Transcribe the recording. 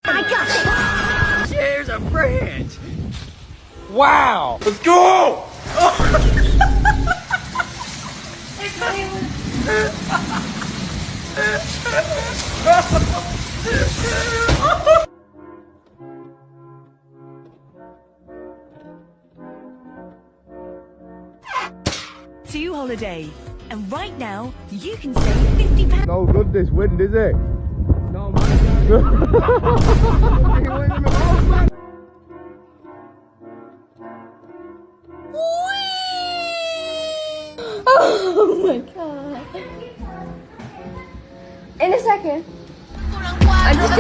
I got this! There's a friend! Wow! Let's go! To Holiday, and right now you can save £50. No good this wind, is it? No, man. Oh my god. In a second. I just